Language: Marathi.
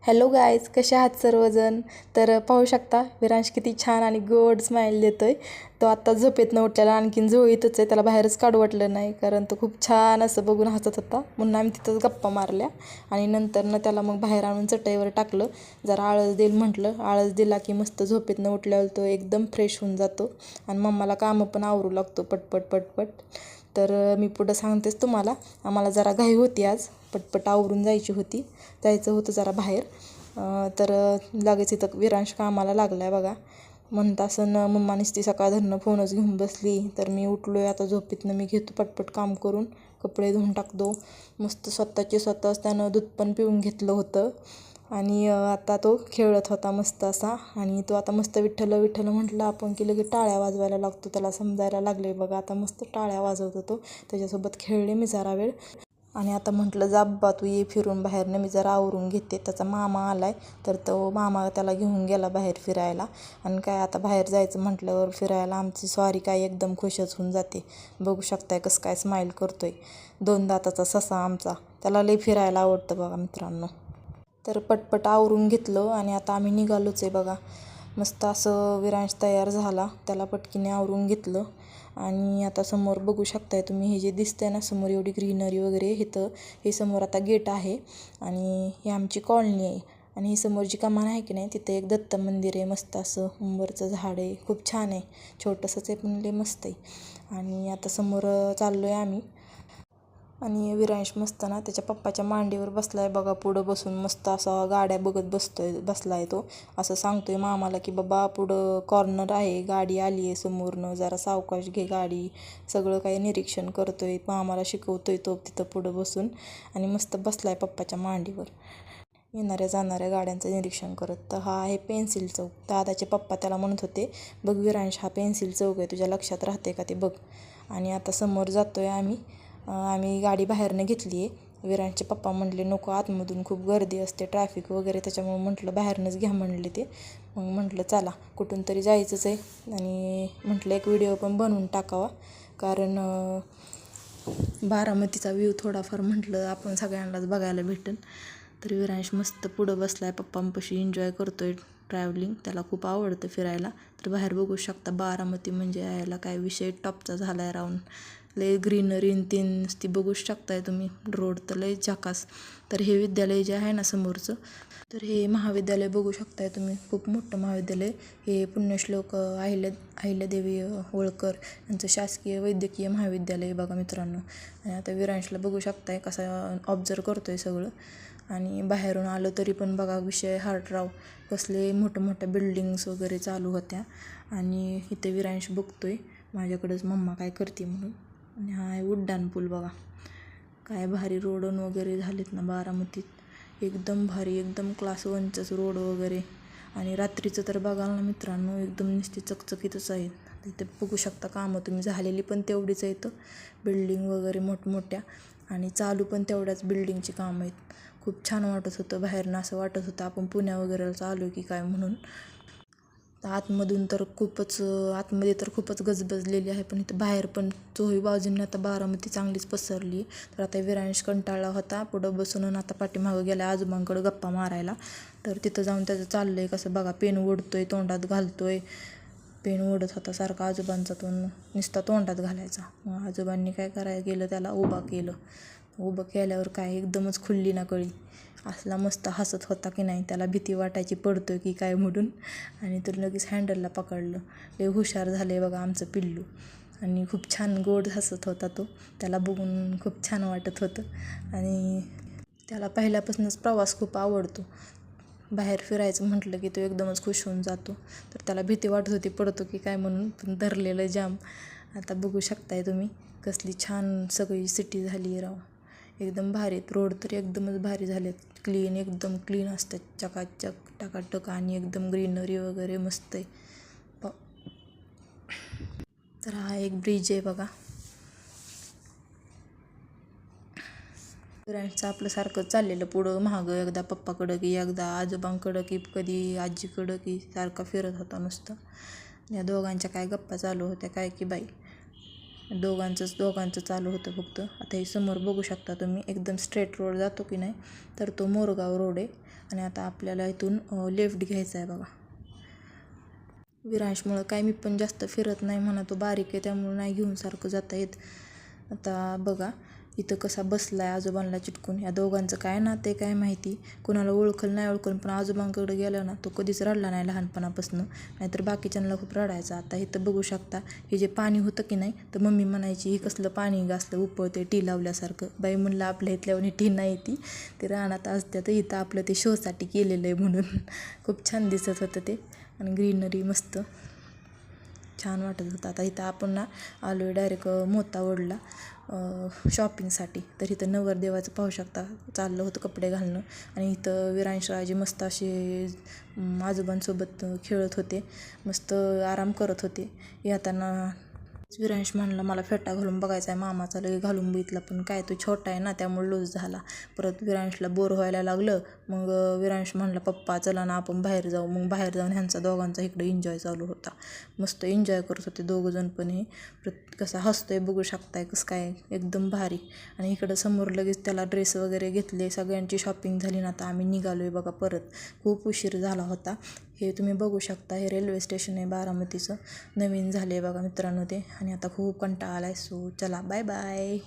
हॅलो गाईज, कसे आहात सर्वजण. तर पाहू शकता विरांश किती छान आणि गोड स्माईल देतोय. तो आत्ता झोपेतनं उठलेला, आणखीन झोळीतच आहे. त्याला बाहेरच काढू वाटलं नाही, कारण तो खूप छान असं बघून हसत होता. म्हणून आम्ही तिथंच गप्पा मारल्या आणि नंतर त्याला मग बाहेर आणून चटईवर टाकलं. जरा आळस देईल म्हटलं. आळस दिला की मस्त झोपेतनं उठल्यावर तो एकदम फ्रेश होऊन जातो आणि मम्माला कामं पण आवरू लागतो पटपट पटपट. तर मी पुढं सांगतेच तुम्हाला. आम्हाला जरा घाई होती आज, पटपट आवरून जायचं होतं जरा बाहेर. तर लगेच इथं विरांश कामाला लागला आहे बघा. म्हणत असं मम्मा नुसती सकाळ धरणं फोनच घेऊन बसली. तर मी उठलो आहे आता झोपेतनं, मी घेतो पटपट काम करून, कपडे धुवून टाकतो. मस्त स्वतःच त्यानं दूध पण पिऊन घेतलं होतं आणि आता तो खेळत होता मस्त असा. आणि तो आता मस्त विठ्ठल विठ्ठल म्हटलं आपण की लगेच टाळ्या वाजवायला लागतो. त्याला समजायला लागले बघा, आता मस्त टाळ्या वाजवत होतो. त्याच्यासोबत खेळले मी जरा वेळ आणि आता म्हटलं जा बाबा तू ये फिरून बाहेरनं, मी जरा आवरून घेते. त्याचा मामा आला आहे, तर तो मामा त्याला घेऊन गेला बाहेर फिरायला. आणि काय आता बाहेर जायचं म्हटल्यावर फिरायला आमची स्वारी काय एकदम खुशच होऊन जाते. बघू शकताय कसं काय स्माईल करतोय. 2 दाताचा ससा आमचा, त्याला लई फिरायला आवडतं बघा मित्रांनो. तर पटपट आवरून घेतलं आणि आता आम्ही निघालोच आहे बघा. मस्त असं विरांश तयार झाला, त्याला पटकीने आवरून घेतलं. आणि आता समोर बघू शकताय तुम्ही, हे जे दिसतंय ना समोर एवढी ग्रीनरी वगैरे, इथं हे समोर आता गेट आहे आणि ही आमची कॉलनी आहे. आणि ही समोर जी कमान आहे की नाही, तिथे एक दत्त मंदिर आहे. मस्त असं उंबरचं झाड आहे, खूप छान आहे. छोटंसंच आहे पण लय मस्त आहे. आणि आता समोर चाललो आहे आम्ही. आणि विरांश मस्त ना त्याच्या पप्पाच्या मांडीवर बसला आहे बघा. पुढं बसून मस्त असा गाड्या बघत बसला आहे तो. असं सांगतोय मामाला की बाबा पुढं कॉर्नर आहे, गाडी आली आहे समोरनं, जरा सावकाश घे गाडी. सगळं काही निरीक्षण करतोय, मामाला शिकवतोय तो तिथं पुढं बसून. आणि मस्त बसला आहे पप्पाच्या मांडीवर, येणाऱ्या जाणाऱ्या गाड्यांचं निरीक्षण करत. तर हा आहे पेन्सिल चौक. दादाचे पप्पा त्याला म्हणत होते बघ विरांश, हा पेन्सिल चौक आहे, तुझ्या लक्षात राहते का ते बघ. आणि आता समोर जातो आहे आम्ही गाडी बाहेरनं घेतली आहे. विरांशचे पप्पा म्हटले नको, आतमधून खूप गर्दी असते, ट्रॅफिक वगैरे, त्याच्यामुळे म्हटलं बाहेरनंच घ्या म्हणले ते. मग म्हटलं चला कुठून तरी जायचंच आहे आणि म्हटलं एक व्हिडिओ पण बनवून टाकावा, कारण बारामतीचा व्ह्यू थोडाफार म्हटलं आपण सगळ्यांनाच बघायला भेटेल. तर विरांश मस्त पुढं बसला आहे पप्पांपाशी, एन्जॉय करतो आहे ट्रॅव्हलिंग. त्याला खूप आवडतं फिरायला. तर बाहेर बघू शकता बारामती म्हणजे यायला काय विषय टॉपचा झाला आहे. राऊंड लय ग्रीनरी तीन ती बघू शकताय तुम्ही. रोड तर लय झाकास. तर हे विद्यालय जे आहे ना समोरचं, तर हे महाविद्यालय बघू शकताय तुम्ही, खूप मोठं महाविद्यालय. हे पुण्यश्लोक अहिल्यादेवी होळकर यांचं शासकीय वैद्यकीय महाविद्यालय बघा मित्रांनो. आणि आता विरांशला बघू शकताय कसं ऑब्झर्व करतोय सगळं. आणि बाहेरून आलं तरी पण बघा विषय हार्टराव, कसले मोठ्या बिल्डिंग्स वगैरे चालू होत्या. आणि इथे विरांश बघतोय माझ्याकडेच मम्मा काय करते म्हणून. आणि हा आहे उड्डाण पूल बघा. काय भारी रोडन वगैरे झालेत ना बारामतीत, एकदम भारी, एकदम क्लास 1चंच रोड वगैरे. आणि रात्रीचं तर बघाल ना मित्रांनो, एकदम नुसती चकचकीतच आहेत. तिथे बघू शकता कामं तुम्ही, झालेली पण तेवढीच आहेत, बिल्डिंग वगैरे मोठमोठ्या, आणि चालू पण तेवढ्याच बिल्डिंगची कामं आहेत. खूप छान वाटत होतं बाहेरनं, असं वाटत होतं आपण पुण्या वगैरेला चालू की काय म्हणून. आतमधून तर आतमध्ये तर खूपच गजबजलेली आहे, पण इथं बाहेर पण चोही बाजूंनी आता बारामती चांगलीच पसरली. तर आता विरांश कंटाळला होता पुढं बसून, आता पाठीमागं गेला आजोबांकडं गप्पा मारायला. तर तिथं जाऊन त्याचं चाललं आहे कसं बघा, पेन ओढतोय, तोंडात घालतोय. पेन ओढत होता सारखा आजोबांचा, तोंड नुसता तोंडात घालायचा. मग आजोबांनी काय करायला गेलं, त्याला उभा केलं. उभं केल्यावर काय एकदमच खुल्ली ना कळी. असला मस्त हसत होता की नाही, त्याला भीती वाटायची पडतोय की काय म्हणून. आणि तर लगेच हँडलला पकडलं. लय हुशार झाले बघा आमचं पिल्लू. आणि खूप छान गोड हसत होता तो, त्याला बघून खूप छान वाटत होतं. आणि त्याला पहिल्यापासूनच प्रवास खूप आवडतो. बाहेर फिरायचं म्हटलं की तो एकदमच खुश होऊन जातो. तर त्याला भीती वाटत होती पडतो की काय म्हणून, पण धरलेलं जाम. आता बघू शकताय तुम्ही कसली छान सगळी सिटी झाली आहे राव. एकदम भारी, रोड तर एकदमच भारी झालेत, क्लीन, एकदम क्लीन असतात, चकाचक टकाटक, आणि एकदम ग्रीनरी वगैरे मस्त आहे. तर हा एक ब्रिज आहे बघा. विरांशचं आपलं सारखं चाललेलं पुढं महागं, एकदा पप्पाकडं की एकदा आजोबांकडं की कधी आजीकडं की, सारखा फिरत होता नुसतं. या दोघांच्या काय गप्पा चालू होत्या काय की बाई, दोघांचं चालू होतं फक्त. आता हे समोर बघू शकता तुम्ही, एकदम स्ट्रेट रोड जातो की नाही, तर तो मोरगाव रोड आहे. आणि आता आपल्याला इथून लेफ्ट घ्यायचं आहे बघा. विरांशमुळं काय मी पण जास्त फिरत नाही म्हणा, तो बारीक आहे त्यामुळं नाही घेऊन सारखं जाता येत. आता बघा इथं कसा बसला आहे आजोबांना चिटकून. या दोघांचं काय ना ते काय माहिती, कोणाला ओळखल नाही ओळखल, पण आजोबांकडे गेलं ना तो कधीच रडला नाही लहानपणापासून, नाहीतर बाकीच्यांना खूप रडायचा. आता इथं बघू शकता हे जे पाणी होतं की नाही, तर मम्मी म्हणायची हे कसलं पाणी घासलं उपळते टी लावल्यासारखं. बाई म्हणलं आपल्या इथल्यावर टी नाही ती, ते रानात असते, तर इथं आपलं ते शोसाठी केलेलं आहे म्हणून. खूप छान दिसत होतं ते, आणि ग्रीनरी मस्त छान वाटत होतं. आता इथं आपण ना आलो आहे डायरेक्ट मोतावडला शॉपिंगसाठी. तर इथं नवरदेवाचं पाहू शकता चाललं होतं कपडे घालणं, आणि इथं विरांशराजे मस्त असे आजोबांसोबत खेळत होते, मस्त आराम करत होते. येताना विरांश म्हणला मला फेटा घालून बघायचा आहे, मामाचा लगे घालून बघितला, पण काय तो छोटा आहे ना त्यामुळे लूज झाला. परत विरांशला बोर व्हायला लागलं, मग विरांश म्हणला पप्पा चला ना आपण बाहेर जाऊ. मग बाहेर जाऊन ह्यांचा दोघांचा इकडे एन्जॉय चालू होता. मस्त एन्जॉय करत होते दोघंजण, पण हे कसा हसतोय बघू शकताय, कसं काय एकदम भारी. आणि इकडं समोर लगेच त्याला ड्रेस वगैरे घेतले, सगळ्यांची शॉपिंग झाली ना. आता आम्ही निघालो आहे बघा परत, खूप उशीर झाला होता. हे तुम्ही बघू शकता, हे रेल्वे स्टेशन आहे बारामतीचं, नवीन झाले बघा मित्रांनो ते. आणि आता खूप कंटाळा आला आहे, सो चला बाय बाय.